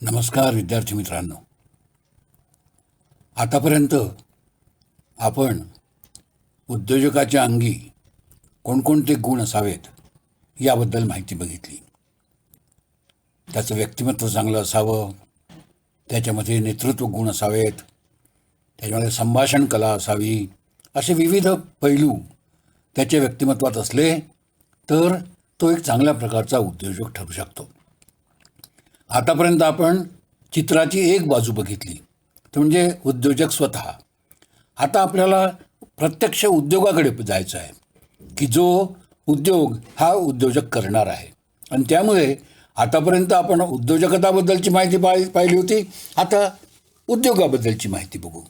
नमस्कार विद्यार्थी मित्रांनो. आतापर्यंत आपण उद्योजकाच्या अंगी कोणकोणते गुण असावेत याबद्दल माहिती बघितली. त्याचं व्यक्तिमत्व चांगलं असावं, त्याच्यामध्ये नेतृत्व गुण असावेत, त्याच्यामध्ये संभाषण कला असावी, असे विविध पैलू त्याच्या व्यक्तिमत्वात असले तर तो एक चांगल्या प्रकारचा उद्योजक ठरू शकतो. आतापर्यंत आपण चित्राची एक बाजू बघितली, तो म्हणजे उद्योजक स्वतः. आता आपल्याला प्रत्यक्ष उद्योगाकडे जायचं आहे की जो उद्योग हा उद्योजक करणार आहे. आणि त्यामुळे आतापर्यंत आपण उद्योजकताबद्दलची माहिती पाहिली होती. आता उद्योगाबद्दलची माहिती बघू.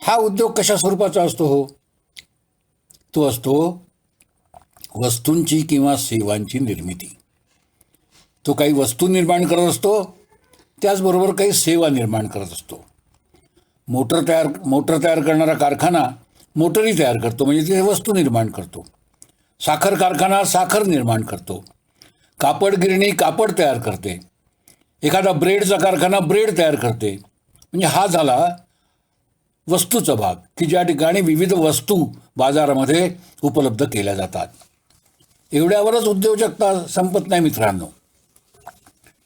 हा उद्योग कशा स्वरूपाचा असतो? तो असतो वस्तूंची किंवा सेवांची निर्मिती. तो काही वस्तू निर्माण करत असतो, त्याचबरोबर काही सेवा निर्माण करत असतो. मोटर तयार करणारा कारखाना मोटरी तयार करतो, म्हणजे तिथे वस्तू निर्माण करतो. साखर कारखाना साखर निर्माण करतो. कापड गिरणी कापड तयार करते. एखादा ब्रेडचा कारखाना ब्रेड तयार करते. म्हणजे हा झाला वस्तूचा भाग, की ज्या ठिकाणी विविध वस्तू बाजारामध्ये उपलब्ध केल्या जातात. एवढ्यावरच उद्योजकता संपत नाही मित्रांनो.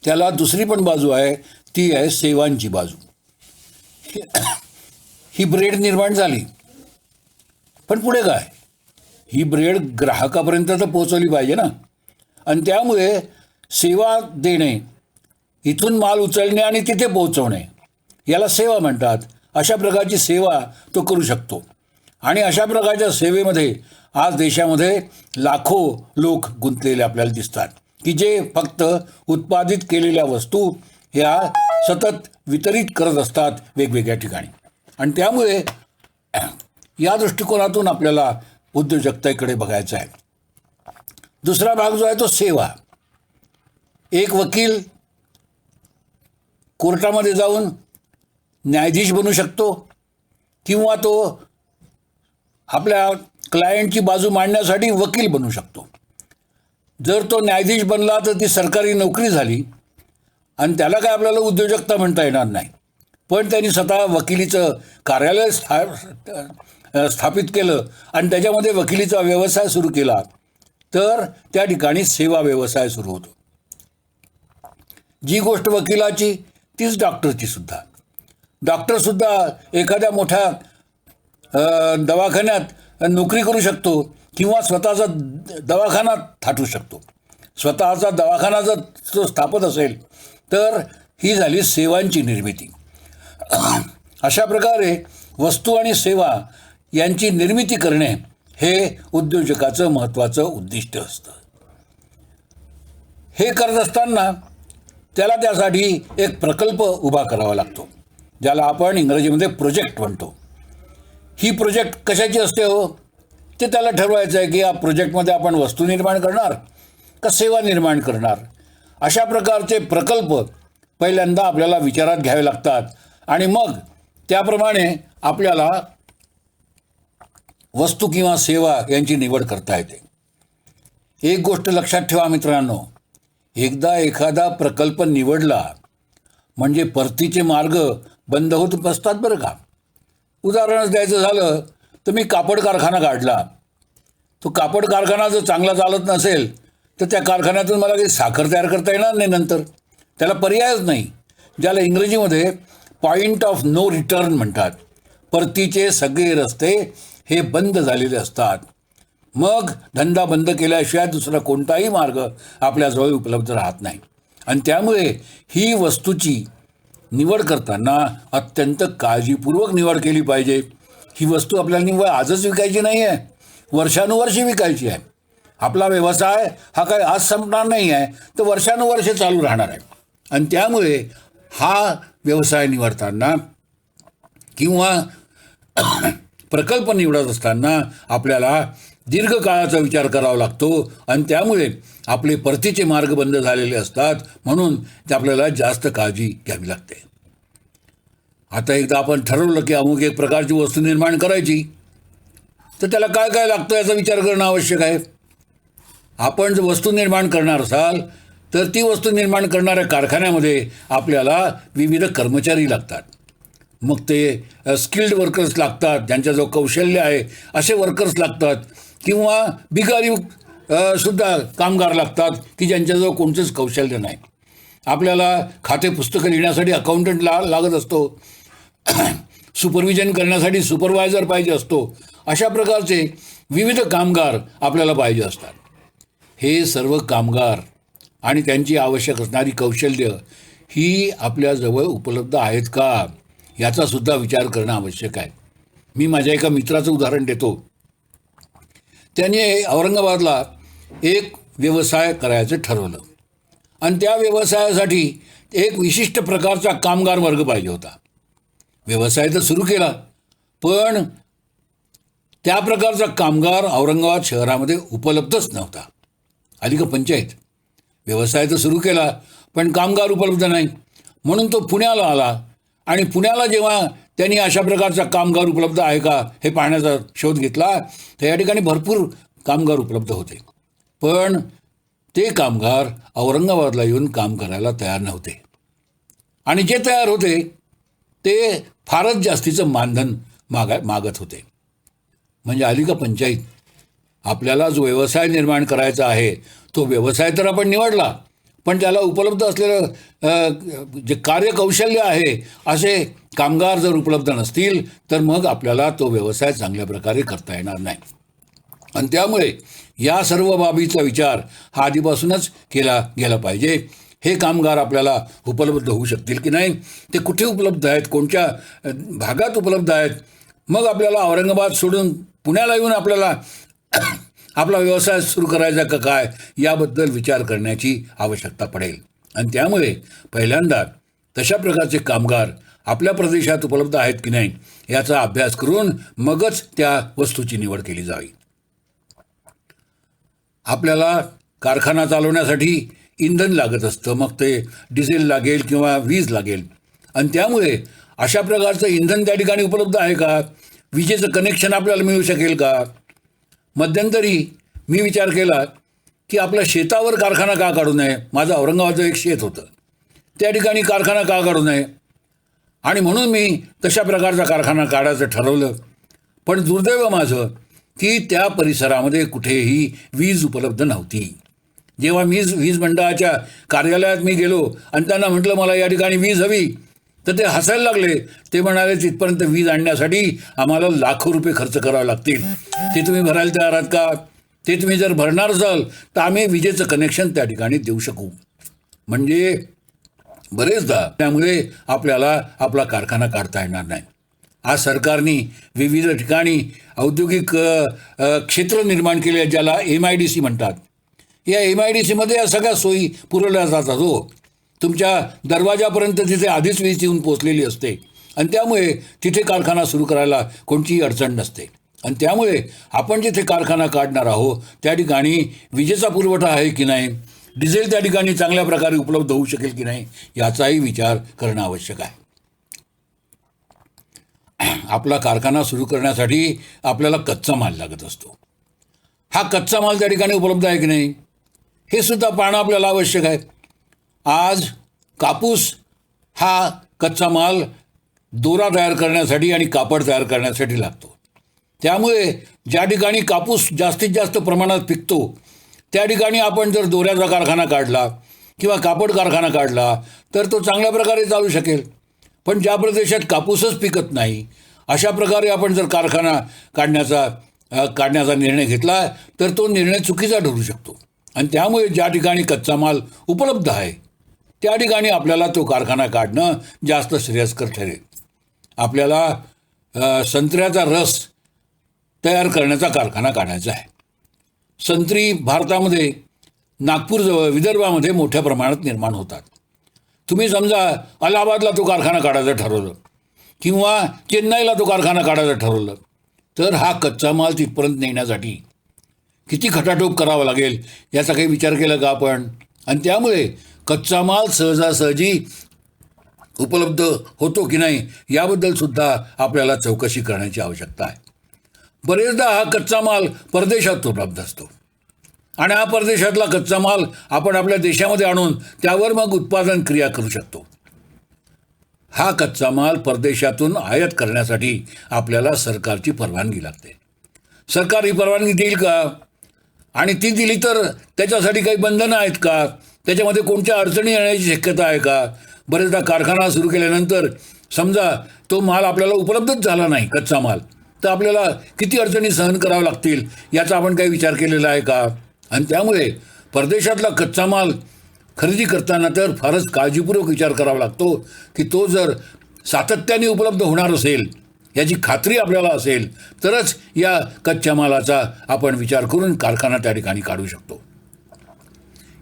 त्याला दुसरी पण बाजू आहे, ती आहे सेवांची बाजू. ही ब्रेड निर्माण झाली, पण पुढे काय? ही ब्रेड ग्राहकापर्यंत तर पोहोचवली पाहिजे ना. आणि त्यामुळे सेवा देणे, इथून माल उचलणे आणि तिथे पोहोचवणे, याला सेवा म्हणतात. अशा प्रकारची सेवा तो करू शकतो. आणि अशा प्रकारच्या सेवेमध्ये आज देशामध्ये लाखो लोक गुंतलेले आपल्याला दिसतात, की जे फक्त उत्पादित केलेल्या वस्तू ह्या सतत वितरित करत असतात वेगवेगळ्या ठिकाणी. आणि त्यामुळे या दृष्टिकोनातून आपल्याला उद्योजकतेकडे बघायचं आहे. दुसरा भाग जो आहे तो सेवा. एक वकील कोर्टामध्ये जाऊन न्यायाधीश बनू शकतो, किंवा तो आपल्या क्लायंटची बाजू मांडण्यासाठी वकील बनू शकतो. जर तो न्यायाधीश बनला तर ती सरकारी नोकरी झाली आणि त्याला काय आपल्याला उद्योजकता म्हणता येणार नाही. पण त्यांनी स्वतः वकिलीचं कार्यालय स्थापित केलं आणि त्याच्यामध्ये वकिलीचा व्यवसाय सुरू केला, तर त्या ठिकाणी सेवा व्यवसाय सुरू होतो. जी गोष्ट वकिलाची तीच डॉक्टरची सुद्धा. डॉक्टरसुद्धा एखाद्या मोठ्या दवाखान्यात नोकरी करू शकतो, किंवा स्वतःचा दवाखाना थाटू शकतो. स्वतःचा दवाखाना जर तो स्थापत असेल तर ही झाली सेवांची निर्मिती. अशा प्रकारे वस्तू आणि सेवा यांची निर्मिती करणे हे उद्योजकाचं महत्त्वाचं उद्दिष्ट असतं. हे करत असताना त्याला त्यासाठी एक प्रकल्प उभा करावा लागतो, ज्याला आपण इंग्रजीमध्ये प्रोजेक्ट म्हणतो. ही प्रोजेक्ट कशाची असते ते त्याला ठरवायचं आहे, की या प्रोजेक्टमध्ये आपण वस्तू निर्माण करणार का सेवा निर्माण करणार. अशा प्रकारचे प्रकल्प पहिल्यांदा आपल्याला विचारात घ्यावे लागतात आणि मग त्याप्रमाणे आपल्याला वस्तू किंवा सेवा यांची निवड करता येते. एक गोष्ट लक्षात ठेवा मित्रांनो, एकदा एखादा प्रकल्प निवडला म्हणजे परतीचे मार्ग बंद होत बसतात बरं का. उदाहरणच द्यायचं झालं तर मी कापड कारखाना काढला. तो कापड कारखाना जर चांगला चालत नसेल तर त्या कारखान्यातून मला काही साखर तयार करता येणार नाही. नंतर त्याला पर्यायच नाही, ज्याला इंग्रजीमध्ये पॉईंट ऑफ नो रिटर्न म्हणतात. परतीचे सगळे रस्ते हे बंद झालेले असतात. मग धंदा बंद केल्याशिवाय दुसरा कोणताही मार्ग आपल्याजवळ उपलब्ध राहत नाही. आणि त्यामुळे ही वस्तूची निवड करताना अत्यंत काळजीपूर्वक निवड केली पाहिजे. ही वस्तू आपल्याला निवड आजच विकायची नाही आहे, वर्षानुवर्षे विकायची आहे. आपला व्यवसाय हा काही आज संपणार नाही आहे, तर वर्षानुवर्षे चालू राहणार आहे. आणि त्यामुळे हा व्यवसाय निवडताना किंवा प्रकल्प निवडत असताना आपल्याला दीर्घकाळाचा विचार करावा लागतो. आणि त्यामुळे आपले परतीचे मार्ग बंद झालेले असतात, म्हणून ते आपल्याला जास्त काळजी घ्यावी लागते. आता एकदा आपण ठरवलं की अमुक एक प्रकारची वस्तू निर्माण करायची, तर त्याला काय काय लागतं याचा विचार करणं आवश्यक आहे. आपण जर वस्तू निर्माण करणार असाल तर ती वस्तू निर्माण करणाऱ्या कारखान्यामध्ये आपल्याला विविध कर्मचारी लागतात. मग ते स्किल्ड वर्कर्स लागतात, ज्यांच्याजवळ कौशल्य आहे असे वर्कर्स लागतात, किंवा बिगारी सुद्धा कामगार लागतात की ज्यांच्याजवळ कोणतंच कौशल्य नाही. आपल्याला खाते पुस्तकं लिहिण्यासाठी अकाउंटंट लागत असतो, सुपरविजन करण्यासाठी सुपरवायझर पाहिजे असतो. अशा प्रकारचे विविध कामगार आपल्याला पाहिजे असतात. हे सर्व कामगार आणि त्यांची आवश्यक असणारी कौशल्य ही आपल्याजवळ उपलब्ध आहेत का याचा सुद्धा विचार करणं आवश्यक आहे. मी माझ्या एका मित्राचं उदाहरण देतो. त्याने औरंगाबादला एक व्यवसाय करायचं ठरवलं आणि त्या व्यवसायासाठी एक विशिष्ट प्रकारचा कामगार वर्ग पाहिजे होता. व्यवसाय तर सुरू केला, पण त्या प्रकारचा कामगार औरंगाबाद शहरामध्ये उपलब्धच नव्हता. आली का पंचायत? व्यवसाय तर सुरू केला, पण कामगार उपलब्ध नाही. म्हणून तो पुण्याला आला आणि पुण्याला जेव्हा त्यांनी अशा प्रकारचा कामगार उपलब्ध आहे का हे पाहण्याचा शोध घेतला, तर या ठिकाणी भरपूर कामगार उपलब्ध होते. पण ते कामगार औरंगाबादला येऊन काम करायला तयार नव्हते आणि जे तयार होते ते फारच जास्तीचं मानधन मागत होते. म्हणजे आली का पंचायत? आपल्याला जो व्यवसाय निर्माण करायचा आहे तो व्यवसाय तर आपण निवडला, पण त्याला उपलब्ध असलेलं जे कार्यकौशल्य आहे असे कामगार जर उपलब्ध नसतील तर मग आपल्याला तो व्यवसाय चांगल्या प्रकारे करता येणार नाही. आणि त्यामुळे या सर्व बाबीचा विचार हा आधीपासूनच केला गेला पाहिजे. हे कामगार आपल्याला उपलब्ध होऊ शकतील की नाही, ते कुठे उपलब्ध आहेत, कोणत्या भागात उपलब्ध आहेत. मग आपल्याला औरंगाबाद सोडून पुण्याला येऊन आपल्याला आपला व्यवसाय सुरू करायचा का काय याबद्दल विचार करण्याची आवश्यकता पडेल. आणि त्यामुळे पहिल्यांदा तशा प्रकारचे कामगार आपल्या प्रदेशात उपलब्ध आहेत की नाही याचा अभ्यास करून मगच त्या वस्तूची निवड केली जावी. आपल्याला कारखाना चालवण्यासाठी इंधन लागत असतं, मग ते डिझेल लागेल किंवा वीज लागेल. आणि त्यामुळे अशा प्रकारचं इंधन त्या ठिकाणी उपलब्ध आहे का, विजेचं कनेक्शन आपल्याला मिळू शकेल का. मध्यंतरी मी विचार केला की आपल्या शेतावर कारखाना का काढू नये. माझं औरंगाबादचं एक शेत होतं, त्या ठिकाणी कारखाना का काढू नये, आणि म्हणून मी तशा प्रकारचा कारखाना काढायचं ठरवलं. पण दुर्दैव माझं की त्या परिसरामध्ये कुठेही वीज उपलब्ध नव्हती. जेव्हा वीज मंडळाच्या कार्यालयात मी गेलो आणि त्यांना म्हटलं मला या ठिकाणी वीज हवी, तर ते हसायला लागले. ते म्हणाले तिथपर्यंत वीज आणण्यासाठी आम्हाला लाखो रुपये खर्च करावे लागतील, ते तुम्ही भरायला तयार आहात का? ते तुम्ही जर भरणार असाल तर आम्ही विजेचं कनेक्शन त्या ठिकाणी देऊ शकू. म्हणजे बरेचदा त्यामुळे आपल्याला आपला कारखाना काढता येणार नाही. आज सरकारने विविध ठिकाणी औद्योगिक क्षेत्र निर्माण केले ज्याला MIDC म्हणतात. या MIDCमध्ये या सगळ्या सोयी पुरवल्या जातात. तुमच्या दरवाजापर्यंत तिथे आधीच वीज येऊन पोचलेली असते आणि त्यामुळे तिथे कारखाना सुरू करायला कोणतीही अडचण नसते. आणि त्यामुळे आपण जिथे कारखाना काढणार आहोत त्या ठिकाणी विजेचा पुरवठा आहे की नाही, डिझेल त्या ठिकाणी चांगल्या प्रकारे उपलब्ध होऊ शकेल की नाही याचाही विचार करणं आवश्यक आहे. आपला कारखाना सुरू करण्यासाठी आपल्याला कच्चा माल लागत असतो. हा कच्चा माल त्या ठिकाणी उपलब्ध आहे की नाही हे सुद्धा पाहणं आपल्याला आवश्यक आहे. आज कापूस हा कच्चा माल दोरा तयार करण्यासाठी आणि कापड तयार करण्यासाठी लागतो. त्यामुळे ज्या ठिकाणी कापूस जास्तीत जास्त प्रमाणात पिकतो त्या ठिकाणी आपण जर दोऱ्याचा कारखाना काढला किंवा कापड कारखाना काढला तर तो चांगल्या प्रकारे चालू शकेल. पण ज्या प्रदेशात कापूसच पिकत नाही अशा प्रकारे आपण जर कारखाना काढण्याचा निर्णय घेतला तर तो निर्णय चुकीचा ठरू शकतो. आणि त्यामुळे ज्या ठिकाणी कच्चा माल उपलब्ध आहे त्या ठिकाणी आपल्याला तो कारखाना काढणं जास्त श्रेयस्कर ठरेल. आपल्याला संत्र्याचा रस तयार करण्याचा कारखाना काढायचा आहे. संत्री भारतामध्ये नागपूरजवळ विदर्भामध्ये मोठ्या प्रमाणात निर्माण होतात. तुम्ही समजा अलाहाबादला तो कारखाना काढायचं ठरवलं किंवा चेन्नईला तो कारखाना काढायचं ठरवलं तर हा कच्चा माल तिथपर्यंत नेण्यासाठी किती खटाटोप करावा लागेल याचा काही विचार केला का आपण. आणि त्यामुळे कच्चा माल सहजासहजी उपलब्ध होतो की नाही याबद्दल सुद्धा आपल्याला चौकशी करण्याची आवश्यकता आहे. बरेचदा हा कच्चा माल परदेशात उपलब्ध असतो. आणि हा परदेशातला कच्चा माल आपण आपल्या देशामध्ये आणून त्यावर मग उत्पादन क्रिया करू शकतो. हा कच्चा माल परदेशातून आयात करण्यासाठी आपल्याला सरकारची परवानगी लागते. सरकार ही परवानगी देईल का? आणि ती दिली तर त्याच्यासाठी काही बंधनं आहेत का? त्याच्यामध्ये कोणत्या अडचणी येण्याची शक्यता आहे का? बरेचदा कारखाना सुरू केल्यानंतर समजा तो माल आपल्याला उपलब्धच झाला नाही, कच्चा माल, तर आपल्याला किती अडचणी सहन कराव्या लागतील याचा आपण काही विचार केलेला आहे का? आणि त्यामुळे परदेशातला कच्चा माल खरेदी करताना तर फारच काळजीपूर्वक विचार करावा लागतो की तो जर सातत्याने उपलब्ध होणार असेल याची खात्री आपल्याला असेल तरच या कच्च्या मालाचा आपण विचार करून कारखाना त्या ठिकाणी काढू शकतो.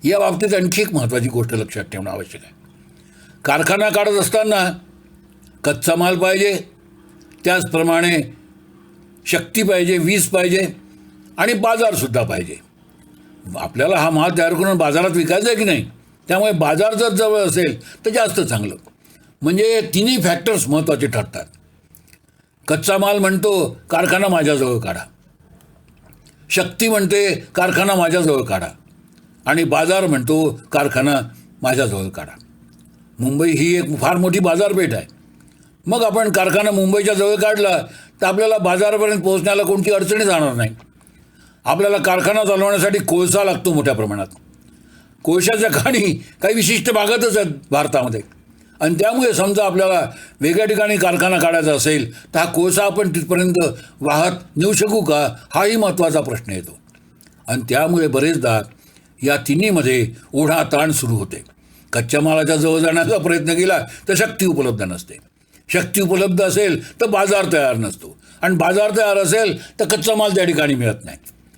या बाबतीत आणखी एक महत्त्वाची गोष्ट लक्षात ठेवणं आवश्यक आहे. कारखाना काढत असताना कच्चा माल पाहिजे, त्याचप्रमाणे शक्ती पाहिजे, वीज पाहिजे आणि बाजारसुद्धा पाहिजे. आपल्याला हा माल तयार करून बाजारात विकायचा आहे की नाही, त्यामुळे बाजार जर जवळ असेल तर जास्त चांगलं. म्हणजे तिन्ही फॅक्टर्स महत्त्वाचे ठरतात. कच्चा माल म्हणतो कारखाना माझ्याजवळ काढा, शक्ती म्हणते कारखाना माझ्याजवळ काढा आणि बाजार म्हणतो कारखाना माझ्याजवळ काढा. मुंबई ही एक फार मोठी बाजारपेठ आहे. मग आपण कारखाना मुंबईच्या जवळ काढला तर आपल्याला बाजारापर्यंत पोहोचण्याला कोणती अडचणी जाणार नाही. आपल्याला कारखाना चालवण्यासाठी कोळसा लागतो मोठ्या प्रमाणात. कोळशाच्या खाणी काही विशिष्ट भागातच आहेत भारतामध्ये आणि त्यामुळे समजा आपल्याला वेगळ्या ठिकाणी कारखाना काढायचा असेल तर हा कोळसा आपण तिथपर्यंत वाहत नेऊ शकू का, हाही महत्त्वाचा प्रश्न येतो. आणि त्यामुळे बरेचदा या तिन्हीमध्ये ओढाताण सुरू होते. कच्च्या मालाच्या जवळ जाण्याचा प्रयत्न केला तर शक्ती उपलब्ध नसते, शक्ती उपलब्ध असेल तर बाजार तयार नसतो आणि बाजार तयार असेल तर कच्चा माल त्या ठिकाणी मिळत नाही.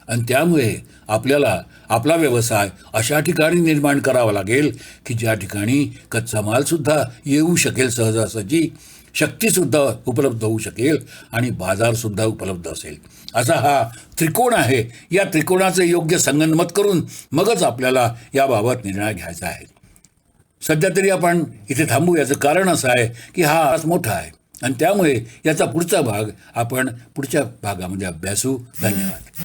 आणि त्यामुळे आपल्याला आपला व्यवसाय अशा ठिकाणी निर्माण करावा लागेल की ज्या ठिकाणी कच्चा मालसुद्धा येऊ शकेल सहजासहजी, शक्तीसुद्धा उपलब्ध होऊ शकेल आणि बाजारसुद्धा उपलब्ध असेल. असा हा त्रिकोण आहे. या त्रिकोणाचे योग्य संगनमत करून मगच आपल्याला याबाबत निर्णय घ्यायचा आहे. सध्या तरी आपण इथे थांबू. याचं कारण असं आहे की हा आज मोठा आहे आणि त्यामुळे याचा पुढचा भाग आपण पुढच्या भागामध्ये अभ्यासू. धन्यवाद.